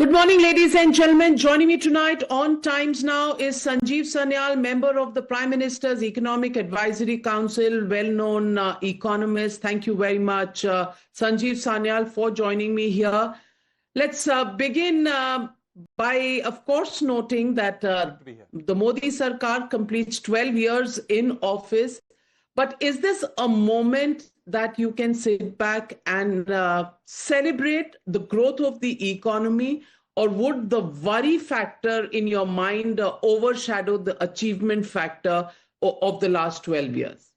Good morning, ladies and gentlemen. Joining me tonight on Times Now is Sanjeev Sanyal, member of the Prime Minister's Economic Advisory Council, well-known economist. Thank you very much, Sanjeev Sanyal, for joining me here. Let's begin by, of course, noting that the Modi Sarkar completes 12 years in office. But is this a moment that you can sit back and celebrate the growth of the economy, or would the worry factor in your mind overshadow the achievement factor of the last 12 years?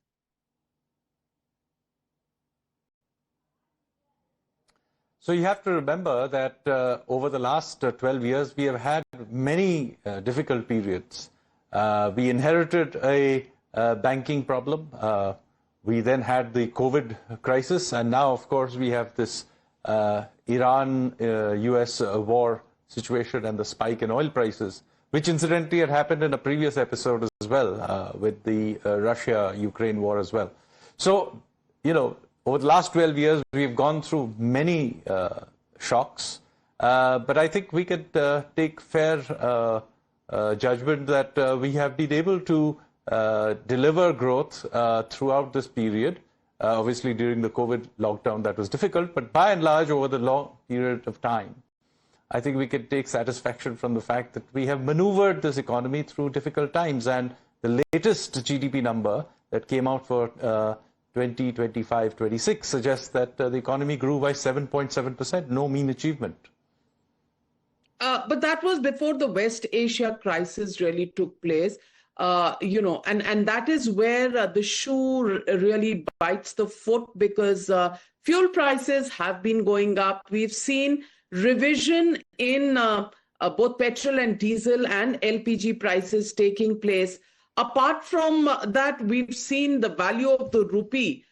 So you have to remember that over the last 12 years, we have had many difficult periods. We inherited a banking problem. We then had the COVID crisis, and now, of course, we have this Iran-US war situation and the spike in oil prices, which incidentally had happened in a previous episode as well, with the Russia-Ukraine war as well. So, you know, over the last 12 years, we've gone through many shocks, but I think we could take fair judgment that we have been able to deliver growth throughout this period. Obviously, during the COVID lockdown, that was difficult, but by and large, over the long period of time, I think we can take satisfaction from the fact that we have maneuvered this economy through difficult times. And the latest GDP number that came out for 2025-26 suggests that the economy grew by 7.7%, no mean achievement. But that was before the West Asia crisis really took place. You know, and that is where the shoe really bites the foot, because fuel prices have been going up. We've seen revision in both petrol and diesel and LPG prices taking place. Apart from that, we've seen the value of the rupee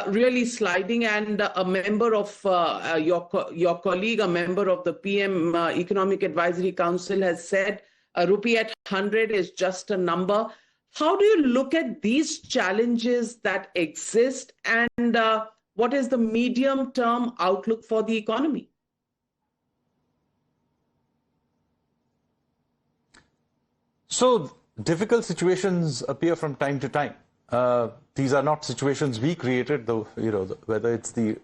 really sliding, and a member of your colleague, a member of the PM Economic Advisory Council, has said a rupee at 100 is just a number. How do you look at these challenges that exist, and what is the medium-term outlook for the economy? So difficult situations appear from time to time. These are not situations we created, though. You know, whether it's the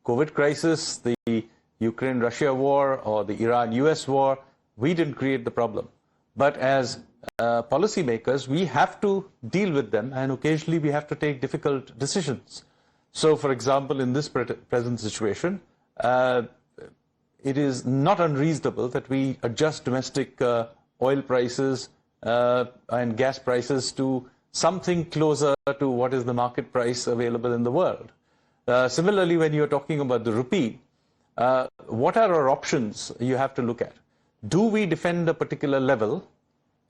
COVID crisis, the Ukraine-Russia war, or the Iran-US war, we didn't create the problem. But as policymakers, we have to deal with them, and occasionally we have to take difficult decisions. So, for example, in this present situation, it is not unreasonable that we adjust domestic oil prices and gas prices to something closer to what is the market price available in the world. Similarly, when you're talking about the rupee, what are our options you have to look at? Do we defend a particular level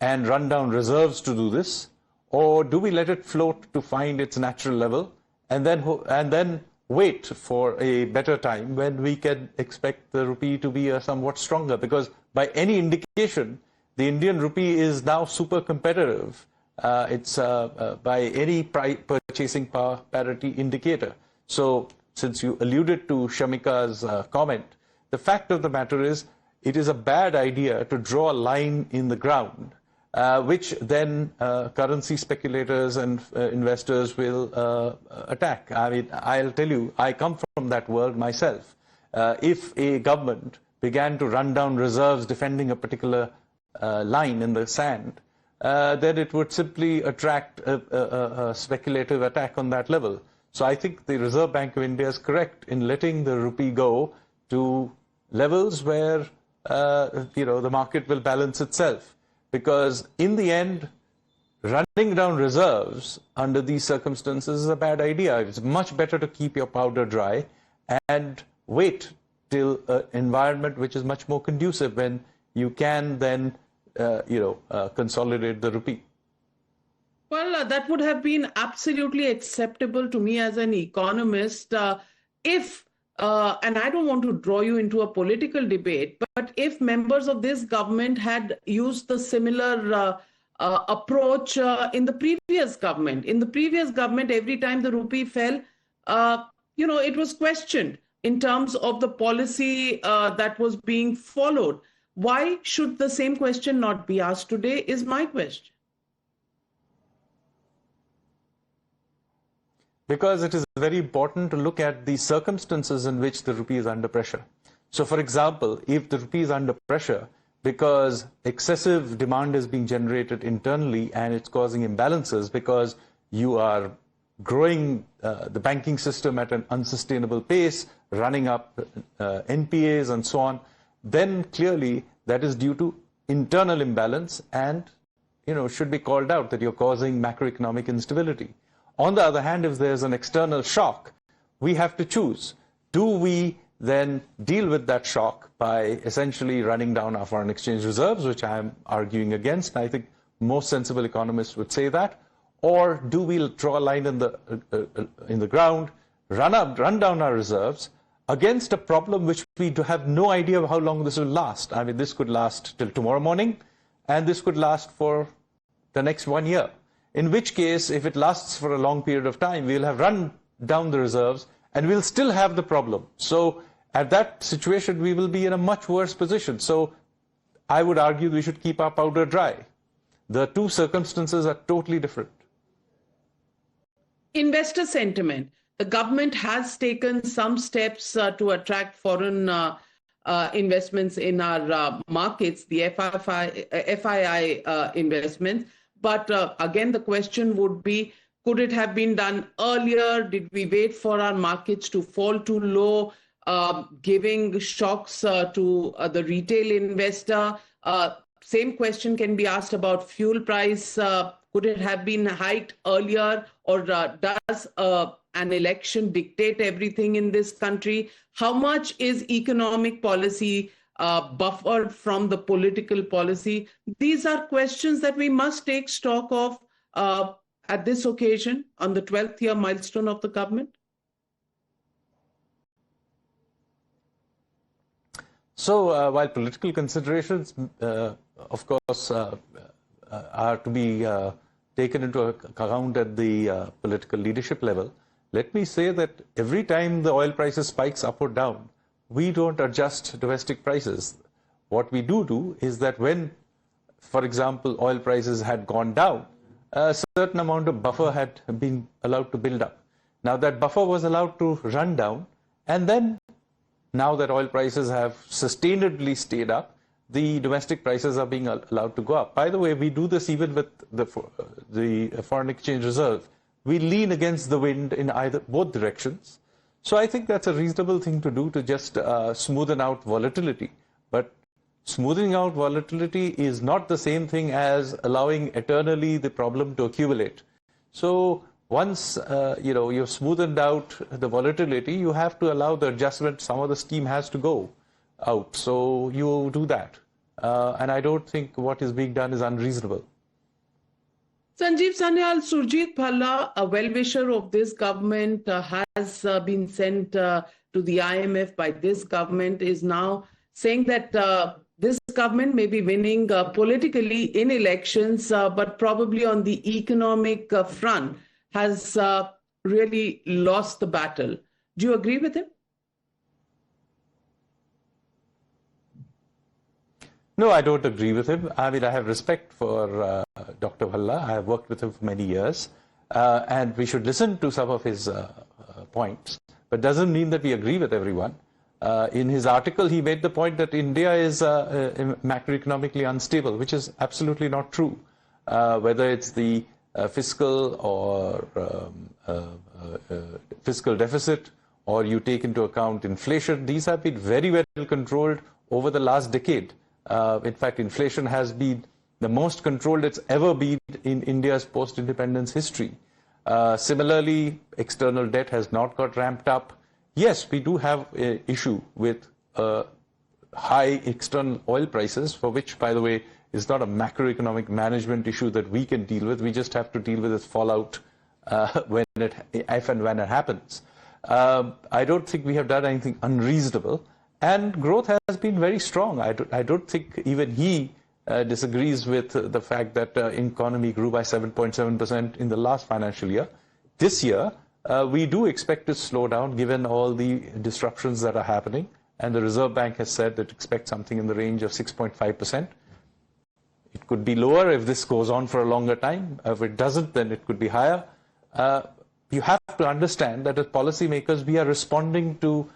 and run down reserves to do this, or do we let it float to find its natural level and then wait for a better time when we can expect the rupee to be somewhat stronger? Because by any indication, the Indian rupee is now super competitive. It's by any purchasing power parity indicator. So, since you alluded to Shamika's comment, the fact of the matter is, it is a bad idea to draw a line in the ground, which then currency speculators and investors will attack. I mean, I'll tell you, I come from that world myself. If a government began to run down reserves defending a particular line in the sand, then it would simply attract a speculative attack on that level. So I think the Reserve Bank of India is correct in letting the rupee go to levels where you know, the market will balance itself. Because in the end, running down reserves under these circumstances is a bad idea. It's much better to keep your powder dry and wait till an environment which is much more conducive, when you can then consolidate the rupee. Well, that would have been absolutely acceptable to me as an economist if, and I don't want to draw you into a political debate, but if members of this government had used the similar approach in the previous government. In the previous government, every time the rupee fell, it was questioned in terms of the policy that was being followed. Why should the same question not be asked today is my question. Because it is very important to look at the circumstances in which the rupee is under pressure. So, for example, if the rupee is under pressure because excessive demand is being generated internally and it's causing imbalances because you are growing the banking system at an unsustainable pace, running up NPAs and so on, then clearly that is due to internal imbalance and should be called out that you're causing macroeconomic instability. On the other hand, if there's an external shock, we have to choose. Do we then deal with that shock by essentially running down our foreign exchange reserves, which I am arguing against? I think most sensible economists would say that. Or do we draw a line in the ground, run down our reserves against a problem which we have no idea of how long this will last? I mean, this could last till tomorrow morning, and this could last for the next 1 year. In which case, if it lasts for a long period of time, we'll have run down the reserves and we'll still have the problem. So at that situation, we will be in a much worse position. So I would argue we should keep our powder dry. The two circumstances are totally different. Investor sentiment. The government has taken some steps to attract foreign investments in our markets, the FII investments. But again, the question would be, could it have been done earlier? Did we wait for our markets to fall too low, giving shocks to the retail investor? Same question can be asked about fuel price. Could it have been hiked earlier, or does an election dictate everything in this country? How much is economic policy buffered from the political policy? These are questions that we must take stock of at this occasion on the 12th year milestone of the government. So while political considerations, of course, are to be taken into account at the political leadership level, let me say that every time the oil prices spikes up or down, we don't adjust domestic prices. What we do is that when, for example, oil prices had gone down, a certain amount of buffer had been allowed to build up. Now that buffer was allowed to run down, and then now that oil prices have sustainably stayed up, the domestic prices are being allowed to go up. By the way, we do this even with the foreign exchange reserve. We lean against the wind in both directions. So I think that's a reasonable thing to do, to just smoothen out volatility. But smoothing out volatility is not the same thing as allowing eternally the problem to accumulate. So once you've smoothened out the volatility, you have to allow the adjustment. Some of the steam has to go out. So you do that. And I don't think what is being done is unreasonable. Sanjeev Sanyal, Surjit Bhalla, a well-wisher of this government, has been sent to the IMF by this government, is now saying that this government may be winning politically in elections, but probably on the economic front has really lost the battle. Do you agree with him? No, I don't agree with him. I mean, I have respect for Dr. Bhalla. I have worked with him for many years. And we should listen to some of his points. But doesn't mean that we agree with everyone. In his article, he made the point that India is macroeconomically unstable, which is absolutely not true. Whether it's the fiscal or fiscal deficit, or you take into account inflation, these have been very well controlled over the last decade. In fact, inflation has been the most controlled it's ever been in India's post-independence history. Similarly, external debt has not got ramped up. Yes, we do have an issue with high external oil prices, for which, by the way, is not a macroeconomic management issue that we can deal with. We just have to deal with its fallout if and when it happens. I don't think we have done anything unreasonable. And growth has been very strong. I don't think even he disagrees with the fact that economy grew by 7.7% in the last financial year. This year, we do expect to slow down given all the disruptions that are happening. and the Reserve Bank has said that it expects something in the range of 6.5%. It could be lower if this goes on for a longer time. If it doesn't, then it could be higher. You have to understand that as policymakers, we are responding to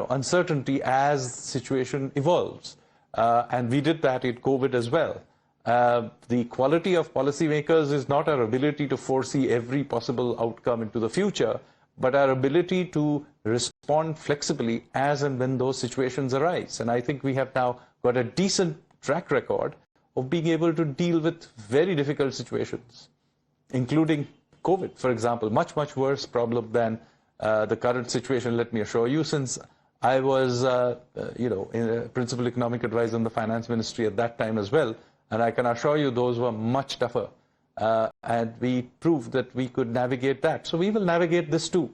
uncertainty as the situation evolves. And we did that in COVID as well. The quality of policymakers is not our ability to foresee every possible outcome into the future, but our ability to respond flexibly as and when those situations arise. And I think we have now got a decent track record of being able to deal with very difficult situations, including COVID, for example, much worse problem than the current situation, let me assure you, since I was, principal economic advisor in the finance ministry at that time as well, and I can assure you those were much tougher. And we proved that we could navigate that. So we will navigate this too.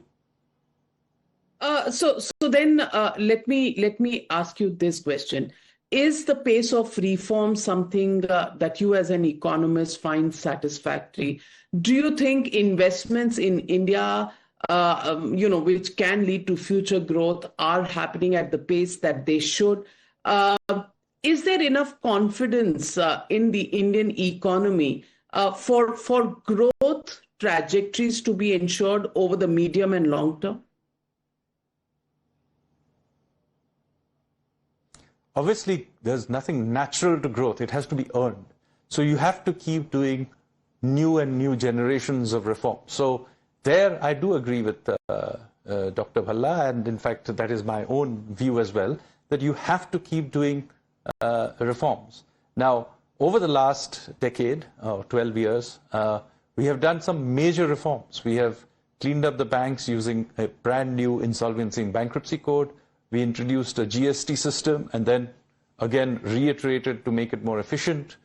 So then let me ask you this question. Is the pace of reform something that you as an economist find satisfactory? Do you think investments in India, which can lead to future growth, are happening at the pace that they should? Is there enough confidence in the Indian economy for growth trajectories to be ensured over the medium and long term? Obviously, there's nothing natural to growth. It has to be earned. So you have to keep doing new and new generations of reform. So there, I do agree with Dr. Bhalla, and in fact, that is my own view as well, that you have to keep doing reforms. Now, over the last decade, 12 years, we have done some major reforms. We have cleaned up the banks using a brand new insolvency and bankruptcy code. We introduced a GST system and then again reiterated to make it more efficient.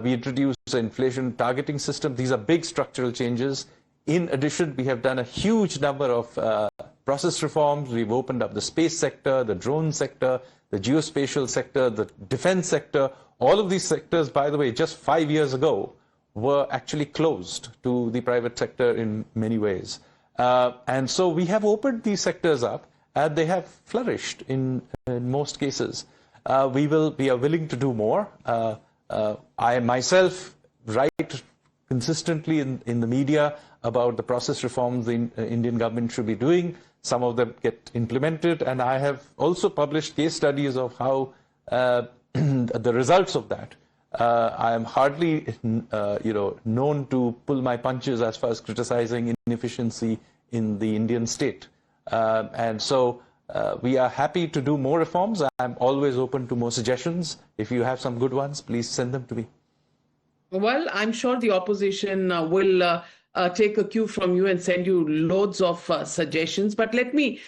We introduced an inflation targeting system. These are big structural changes. In addition, we have done a huge number of process reforms. We've opened up the space sector, the drone sector, the geospatial sector, the defense sector. All of these sectors, by the way, just 5 years ago, were actually closed to the private sector in many ways. And so we have opened these sectors up, and they have flourished in most cases. We are willing to do more. I myself write consistently in the media about the process reforms the Indian government should be doing. Some of them get implemented, and I have also published case studies of how the results of that. I am hardly, known to pull my punches as far as criticizing inefficiency in the Indian state. And so we are happy to do more reforms. I'm always open to more suggestions. If you have some good ones, please send them to me. Well, I'm sure the opposition will take a cue from you and send you loads of suggestions. But let me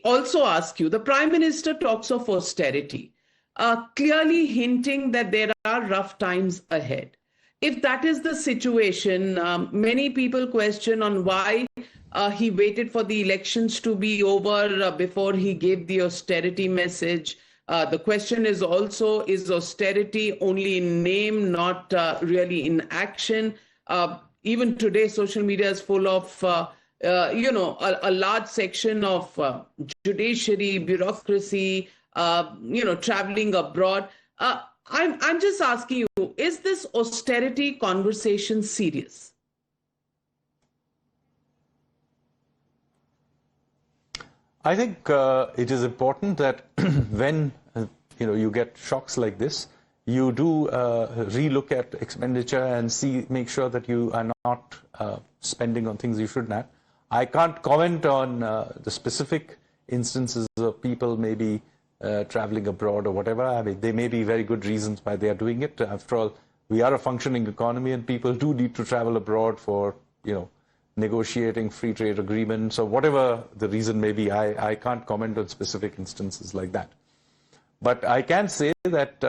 also ask you, the Prime Minister talks of austerity, clearly hinting that there are rough times ahead. If that is the situation, many people question on why he waited for the elections to be over before he gave the austerity message. The question is also, is austerity only in name, not really in action? Even today, social media is full of, a large section of judiciary, bureaucracy, traveling abroad. I'm just asking you, is this austerity conversation serious? I think it is important that when you get shocks like this, you do relook at expenditure and make sure that you are not spending on things you should not. I can't comment on the specific instances of people maybe traveling abroad or whatever. I mean, there may be very good reasons why they are doing it. After all, we are a functioning economy, and people do need to travel abroad for negotiating free trade agreements or whatever the reason may be. I can't comment on specific instances like that. But I can say that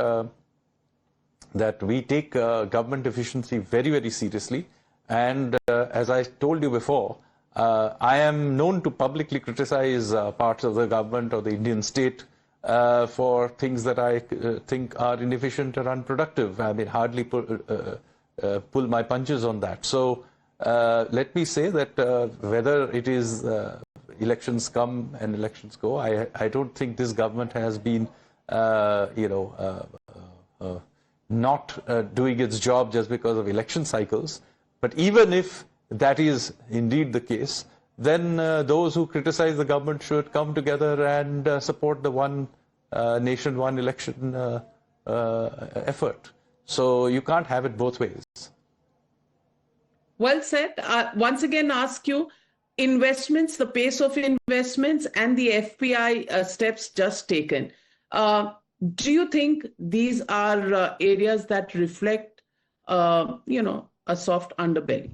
that we take government efficiency very, very seriously. And as I told you before, I am known to publicly criticize parts of the government or the Indian state for things that I think are inefficient or unproductive. I mean, hardly pull my punches on that. So let me say that whether it is elections come and elections go. I don't think this government has been, not doing its job just because of election cycles. But even if that is indeed the case, then those who criticize the government should come together and support the one nation, one election effort. So you can't have it both ways. Well said. Once again, ask you, investments, the pace of investments and the FPI steps just taken. Do you think these are areas that reflect, a soft underbelly?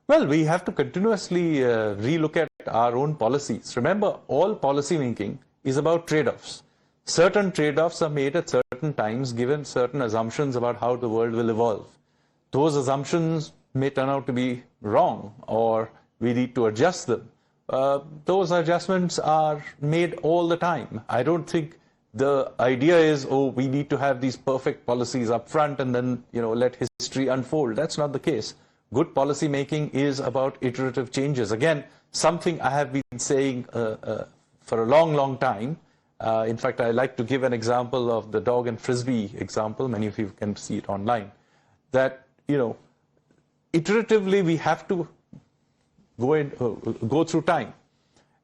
Well, we have to continuously relook at our own policies. Remember, all policy making is about trade-offs. Certain trade-offs are made at certain times given certain assumptions about how the world will evolve. Those assumptions may turn out to be wrong, or we need to adjust them. Those adjustments are made all the time. I don't think the idea is, we need to have these perfect policies up front and then, let history unfold. That's not the case. Good policy making is about iterative changes. Again, something I have been saying for a long, long time. In fact, I like to give an example of the dog and frisbee example. Many of you can see it online. That, iteratively we have to go through time.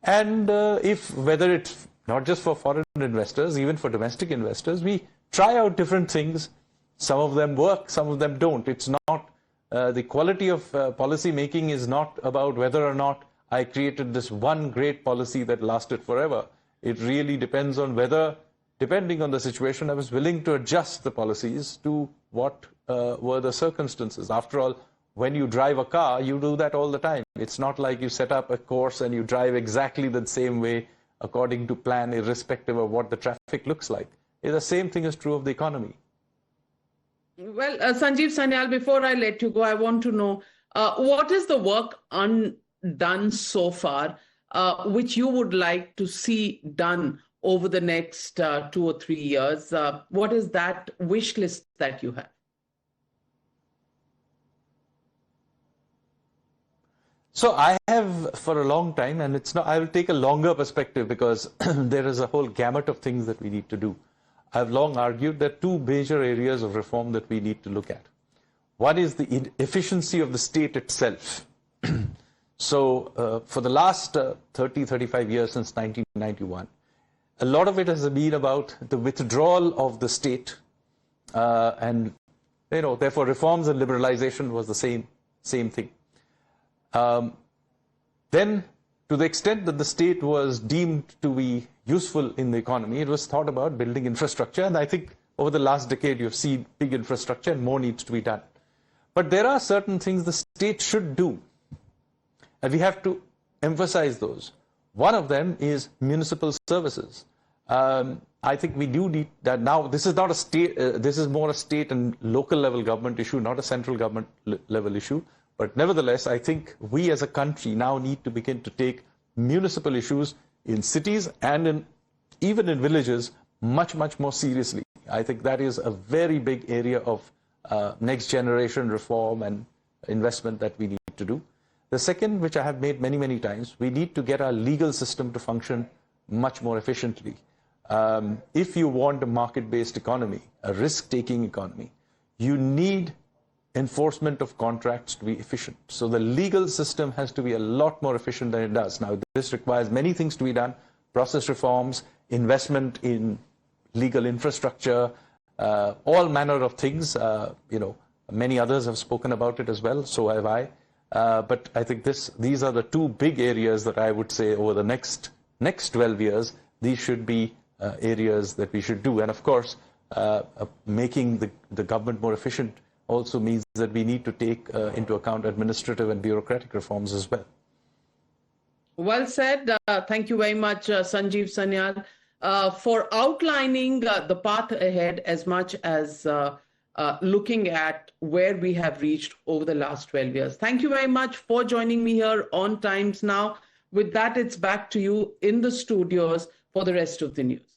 And whether it's not just for foreign investors, even for domestic investors, we try out different things. Some of them work, some of them don't. It's not, the quality of policy making is not about whether or not I created this one great policy that lasted forever. It really depends on whether, depending on the situation, I was willing to adjust the policies to what were the circumstances. After all, when you drive a car, you do that all the time. It's not like you set up a course and you drive exactly the same way according to plan, irrespective of what the traffic looks like. The same thing is true of the economy. Well, Sanjeev Sanyal, before I let you go, I want to know, what is the work undone so far, which you would like to see done over the next 2 or 3 years? What is that wish list that you have? So I have for a long time, and I will take a longer perspective because there is a whole gamut of things that we need to do. I've long argued that two major areas of reform that we need to look at. One is the efficiency of the state itself. So for the last 30, 35 years since 1991, a lot of it has been about the withdrawal of the state, and therefore reforms and liberalization was the same thing. Then, to the extent that the state was deemed to be useful in the economy, it was thought about building infrastructure, and I think over the last decade you've seen big infrastructure and more needs to be done. But there are certain things the state should do, and we have to emphasize those. One of them is municipal services. I think we do need that now. This is not a state, this is more a state and local level government issue, not a central government level issue. But nevertheless, I think we as a country now need to begin to take municipal issues in cities and even in villages much, much more seriously. I think that is a very big area of next generation reform and investment that we need to do. The second, which I have made many, many times, we need to get our legal system to function much more efficiently. If you want a market-based economy, a risk-taking economy, you need enforcement of contracts to be efficient. So the legal system has to be a lot more efficient than it does. Now, this requires many things to be done: process reforms, investment in legal infrastructure, all manner of things. Many others have spoken about it as well, so have I. But I think these are the two big areas that I would say over the next 12 years, these should be areas that we should do. And of course, making the government more efficient also means that we need to take into account administrative and bureaucratic reforms as well. Well said. Thank you very much, Sanjeev Sanyal, for outlining the path ahead as much as looking at where we have reached over the last 12 years. Thank you very much for joining me here on Times Now. With that, it's back to you in the studios for the rest of the news.